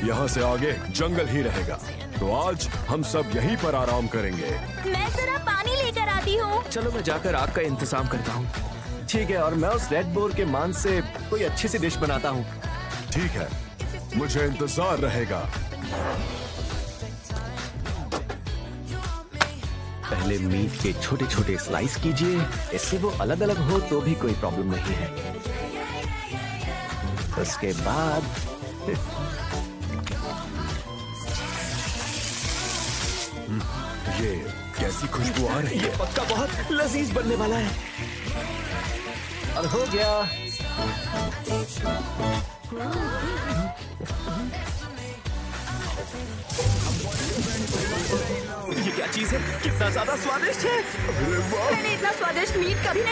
यहाँ से आगे जंगल ही रहेगा, तो आज हम सब यहीं पर आराम करेंगे। मैं जरा पानी लेकर आती हूँ। चलो मैं जाकर आग का इंतजाम करता हूँ। ठीक है, और मैं उस रेड बोर के मांस से कोई अच्छी सी डिश बनाता हूँ। ठीक है, मुझे इंतजार रहेगा। पहले मीट के छोटे छोटे स्लाइस कीजिए, इससे वो अलग अलग हो तो भी कोई प्रॉब्लम नहीं है। उसके बाद ये कैसी खुशबू आ रही ये है? पक्का बहुत लजीज बनने वाला है। और हो गया। ये क्या चीज है? कितना ज्यादा स्वादिष्ट है। मैंने इतना स्वादिष्ट मीट कभी नहीं